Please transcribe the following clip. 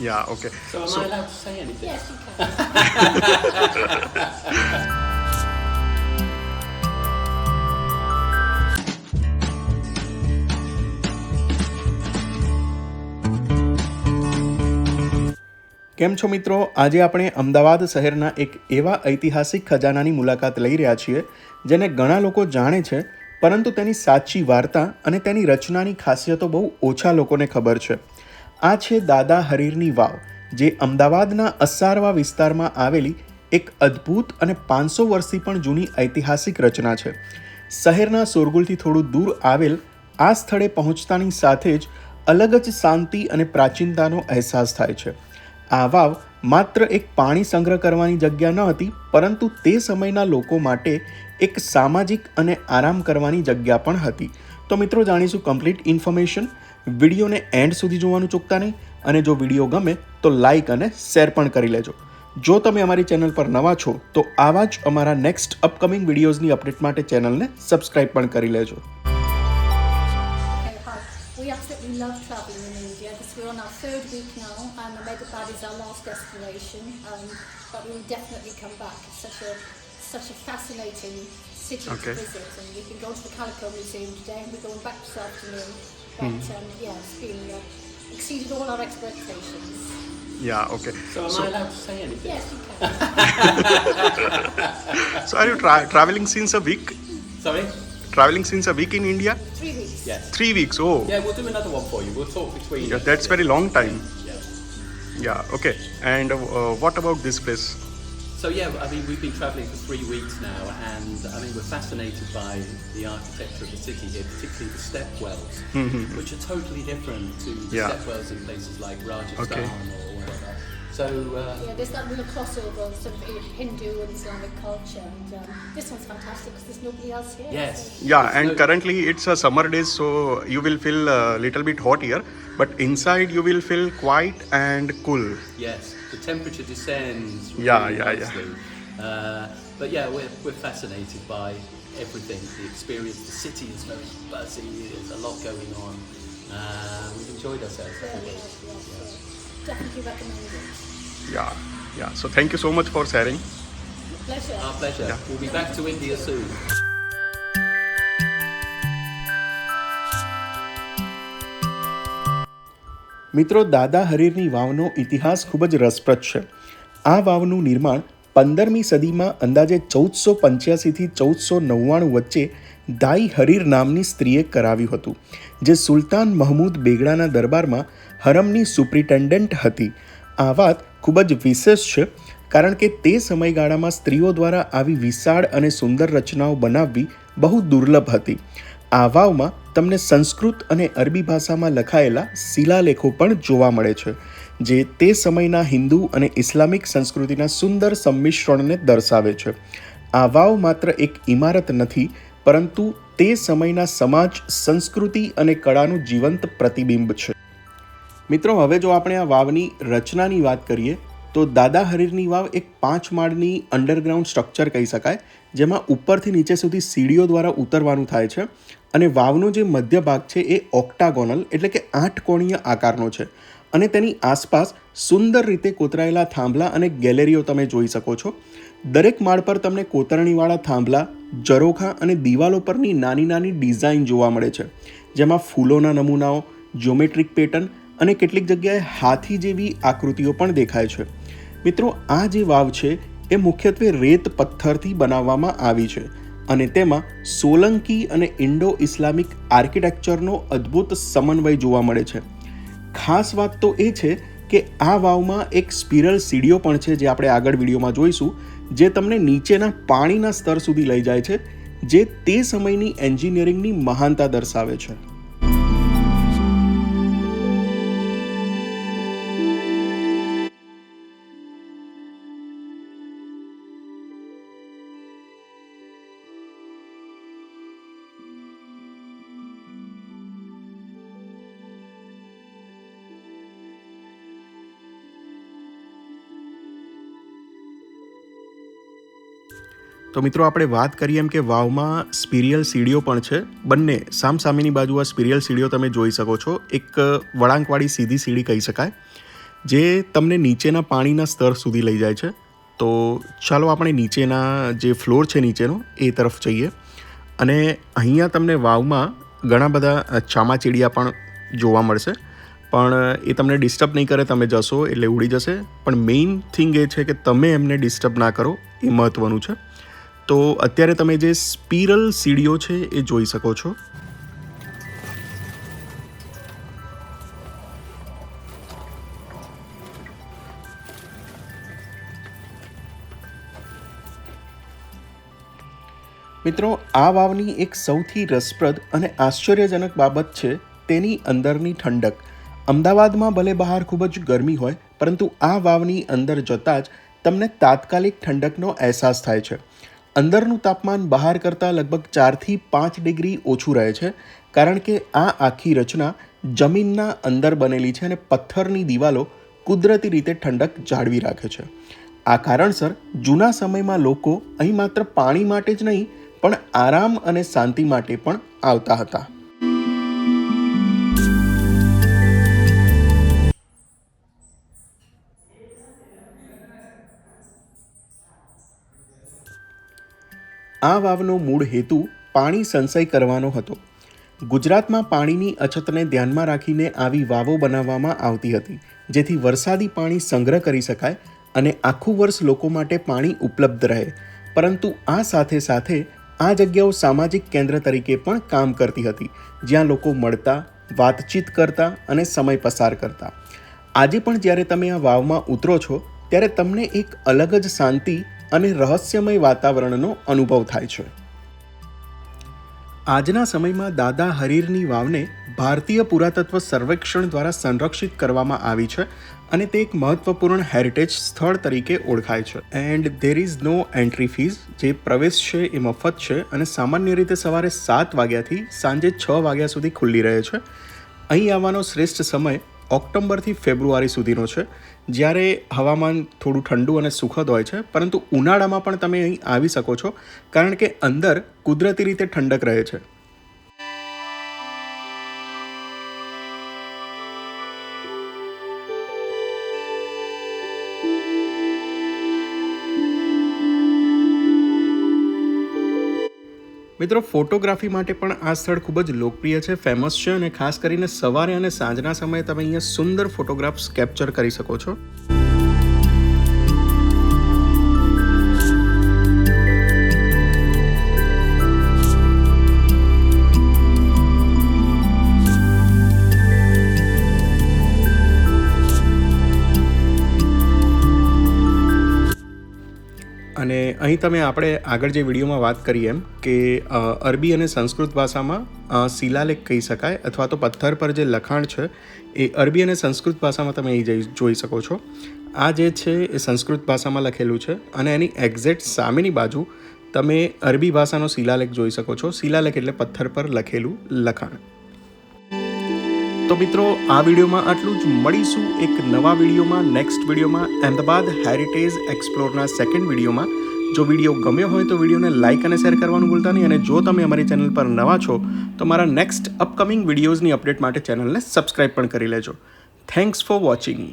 Yeah, okay. So am I allowed to say anything? Yes, you can. કેમ છો મિત્રો? આજે આપણે અમદાવાદ શહેરના એક એવા ઐતિહાસિક ખજાનાની મુલાકાત લઈ રહ્યા છીએ જેને ઘણા લોકો જાણે છે, પરંતુ તેની સાચી વાર્તા અને તેની રચનાની ખાસિયતો બહુ ઓછા લોકોને ખબર છે. આ છે દાદા હરીરની વાવ, જે અમદાવાદના અસારવા વિસ્તારમાં આવેલી એક અદ્ભુત અને 500 વર્ષથી પણ જૂની ઐતિહાસિક રચના છે. શહેરના શોરગુલથી થોડું દૂર આવેલ આ સ્થળે પહોંચતાની સાથે જ અલગ જ શાંતિ અને પ્રાચીનતાનો અહેસાસ થાય છે. આ વાવ માત્ર એક પાણી સંગ્રહ કરવાની જગ્યા ન હતી, પરંતુ તે સમયના લોકો માટે એક સામાજિક અને આરામ કરવાની જગ્યા પણ હતી. તો મિત્રો, જાણીશું કમ્પ્લીટ ઇન્ફોર્મેશન. વિડીયોને એન્ડ સુધી જોવાનું ચૂકતા નહીં, અને જો વિડીયો ગમે તો લાઇક અને શેર પણ કરી લેજો. જો તમે અમારી ચેનલ પર નવા છો તો આવા જ અમારા નેક્સ્ટ અપકમિંગ વિડીયોઝની અપડેટ માટે ચેનલને સબસ્ક્રાઇબ પણ કરી લેજો. Okay, hi. We absolutely love travelling in India because we're on our third week now and Ahmedabad is our last destination. But we will definitely come back. It's such a fascinating city Okay. to visit, and we can go to the Calico Museum today and we're going back this afternoon. But yeah, it's been exceeded all our expectations. Yeah, okay. So am I allowed to say anything? Yes, you can. So are you traveling since a week? Sorry? Traveling since a week in India? 3 weeks. Yes. 3 weeks. Oh, Yeah, we'll do another one for you. We'll talk between yeah, us. that's very long time. Yeah. Yeah, okay. And what about this place? So yeah, I mean, we've been travelling for 3 weeks now, and I mean, we're fascinated by the architecture of the city here, particularly the stepwells, which are totally different to the Yeah. stepwells in places like Rajasthan Okay. or whatever. So Yeah, there's that real crossover of sort of Hindu and Islamic culture, and this one's fantastic because there's nobody else here. yes, So- Yeah, It's and no- currently it's a summer days, so you will feel a little bit hot here, but inside you will feel quiet and cool. yes, the temperature descends really Yeah, yeah. nicely. But yeah, we're fascinated by everything, the experience. The city is very buzzy. There's a lot going on. We've enjoyed ourselves. Very haven't we? nice, yes, yes. Definitely recommend it. Yeah. So thank you so much for sharing. Pleasure. Our pleasure. Yeah. We'll be back to India soon. મિત્રો, દાદા હરીરની વાવનો ઇતિહાસ ખૂબ જ રસપ્રદ છે. આ વાવનું નિર્માણ 15મી સદીમાં અંદાજે 1485થી 1499 વચ્ચે દાઈ હરીર નામની સ્ત્રીએ કરાવ્યું હતું, જે સુલતાન મહમૂદ બેગડાના દરબારમાં હરમની સુપ્રિન્ટેન્ડન્ટ હતી. આ વાત ખૂબ જ વિશેષ છે, કારણ કે તે સમયગાળામાં સ્ત્રીઓ દ્વારા આવી વિશાળ અને સુંદર રચનાઓ બનાવવી બહુ દુર્લભ હતી. આ વાવમાં તમને સંસ્કૃત અને અરબી ભાષામાં લખાયેલા શિલાલેખો પણ જોવા મળે છે, જે તે સમયના હિન્દુ અને ઇસ્લામિક સંસ્કૃતિના સુંદર સંમિશ્રણને દર્શાવે છે. આ વાવ માત્ર એક ઇમારત નથી, પરંતુ તે સમયના સમાજ, સંસ્કૃતિ અને કળાનું જીવંત પ્રતિબિંબ છે. મિત્રો, હવે જો આપણે આ વાવની રચનાની વાત કરીએ તો દાદા હરીરની વાવ એક 5 માળની અંડરગ્રાઉન્ડ સ્ટ્રક્ચર કહી શકાય, જેમાં ઉપરથી નીચે સુધી સીડીઓ દ્વારા ઉતરવાનું થાય છે. અને વાવનો જે મધ્ય ભાગ છે એ ઓક્ટાગોનલ એટલે કે 8 કોણીય આકારનો છે, અને તેની આસપાસ સુંદર રીતે કોતરાયેલા થાંભલા અને ગેલેરીઓ તમે જોઈ શકો છો. દરેક માળ પર તમને કોતરણીવાળા થાંભલા, ઝરોખા અને દિવાલો પરની નાની નાની ડિઝાઇન જોવા મળે છે, જેમાં ફૂલોના નમૂનાઓ, જ્યોમેટ્રિક પેટર્ન અને કેટલીક જગ્યાએ હાથી જેવી આકૃતિઓ પણ દેખાય છે. મિત્રો, આ જે વાવ છે એ મુખ્યત્વે રેત પથ્થરથી બનાવવામાં આવી છે, અને તેમાં સોલંકી અને ઇન્ડો ઇસ્લામિક આર્કિટેક્ચરનો અદ્ભુત સમન્વય જોવા મળે છે. ખાસ વાત તો એ છે કે આ વાવમાં એક સ્પિરલ સીડીઓ પણ છે, જે આપણે આગળ વિડીયોમાં જોઈશું, જે તમને નીચેના પાણીના સ્તર સુધી લઈ જાય છે, જે તે સમયની એન્જિનિયરિંગની મહાનતા દર્શાવે છે. તો મિત્રો, આપણે વાત કરીએ એમ કે વાવમાં સ્પિરિયલ સીડીઓ પણ છે. બંને સામસામેની બાજુ આ સ્પિરિયલ સીડીઓ તમે જોઈ શકો છો. એક વળાંકવાળી સીધી સીડી કહી શકાય. જે તમને નીચેના પાણીના સ્તર સુધી લઈ જાય છે. તો ચાલો આપણે નીચેના જે ફ્લોર છે નીચેનો એ તરફ જઈએ. અને અહીંયા તમને વાવમાં ઘણા બધા ચામાચીડિયા પણ જોવા મળશે, પણ એ તમને ડિસ્ટર્બ નહીં કરે. તમે જશો એટલે ઉડી જશે, પણ મેઇન થિંગ એ છે કે તમે એમને ડિસ્ટર્બ ના કરો, એ મહત્ત્વનું છે. તો અત્યારે તમે જે સ્પિરલ સીડીઓ છે એ જોઈ શકો છો. મિત્રો, આ વાવની એક સૌથી રસપ્રદ અને આશ્ચર્યજનક બાબત છે તેની અંદરની ઠંડક. અમદાવાદમાં ભલે બહાર ખૂબ જ ગરમી હોય, પરંતુ આ વાવની અંદર જતાં જ તમને તાત્કાલિક ઠંડકનો અહેસાસ થાય છે. અંદરનું તાપમાન બહાર કરતાં લગભગ 4 થી 5 ડિગ્રી ઓછું રહે છે, કારણ કે આ આખી રચના જમીનના અંદર બનેલી છે અને પથ્થરની દિવાલો કુદરતી રીતે ઠંડક જાળવી રાખે છે. આ કારણસર જૂના સમયમાં લોકો અહીં માત્ર પાણી માટે જ નહીં, પણ આરામ અને શાંતિ માટે પણ આવતા હતા. આ વાવનો મૂળ હેતુ પાણી સંચય કરવાનો હતો. ગુજરાતમાં પાણીની અછતને ધ્યાનમાં રાખીને આવી વાવો બનાવવામાં આવતી હતી, જેથી વરસાદી પાણી સંગ્રહ કરી શકાય અને આખું વર્ષ લોકો માટે પાણી ઉપલબ્ધ રહે. પરંતુ આ સાથે સાથે આ જગ્યાઓ સામાજિક કેન્દ્ર તરીકે પણ કામ કરતી હતી, જ્યાં લોકો મળતા, વાતચીત કરતા અને સમય પસાર કરતા. આજે પણ જ્યારે તમે આ વાવમાં ઉતરો છો, ત્યારે તમને એક અલગ જ શાંતિ અને રહસ્યમય વાતાવરણનો અનુભવ થાય છે. આજના સમયમાં દાદા હરીરની વાવને ભારતીય પુરાતત્વ સર્વેક્ષણ દ્વારા સંરક્ષિત કરવામાં આવી છે અને તે એક મહત્વપૂર્ણ હેરિટેજ સ્થળ તરીકે ઓળખાય છે. And there is no entry fees. જે પ્રવેશ છે એ મફત છે અને સામાન્ય રીતે સવારે 7 વાગ્યાથી સાંજે 6 વાગ્યા સુધી ખુલ્લી રહે છે. અહીં આવવાનો શ્રેષ્ઠ સમય ઓક્ટોબરથી ફેબ્રુઆરી સુધીનો છે, જ્યારે હવામાન થોડું ઠંડુ અને સુખદ હોય છે. પરંતુ ઉનાળામાં પણ તમે અહીં આવી શકો છો, કારણ કે અંદર કુદરતી રીતે ઠંડક રહે છે. મિત્રો, ફોટોગ્રાફી માટે પણ આ સ્થળ ખૂબ જ લોકપ્રિય છે, ફેમસ છે, અને ખાસ કરીને સવારે અને સાંજના સમયે તમે અહીંયા સુંદર ફોટોગ્રાફ્સ કેપ્ચર કરી શકો છો. અને અહીં તમે આપણે આગળ જે વિડીયોમાં વાત કરી એમ કે અરબી અને સંસ્કૃત ભાષામાં શિલાલેખ કહી શકાય, અથવા તો પથ્થર પર જે લખાણ છે એ અરબી અને સંસ્કૃત ભાષામાં તમે અહીં જોઈ શકો છો. આ જે છે એ સંસ્કૃત ભાષામાં લખેલું છે અને એની એક્ઝેક્ટ સામેની બાજુ તમે અરબી ભાષાનો શિલાલેખ જોઈ શકો છો. શિલાલેખ એટલે પથ્થર પર લખેલું લખાણ. તો મિત્રો, આ વિડીયોમાં આટલું જ. મળીશું એક નવા વિડીયોમાં, નેક્સ્ટ વિડીયોમાં, અમદાવાદ હેરિટેજ એક્સપ્લોરના સેકન્ડ વિડીયોમાં. જો વિડીયો ગમ્યો હોય તો વિડીયોને લાઇક અને શેર કરવાનું ભૂલતા નહીં. અને જો તમે અમારી ચેનલ પર નવા છો તો મારા નેક્સ્ટ અપકમિંગ વિડીયોઝની અપડેટ માટે ચેનલને સબસ્ક્રાઈબ પણ કરી લેજો. Thanks for watching.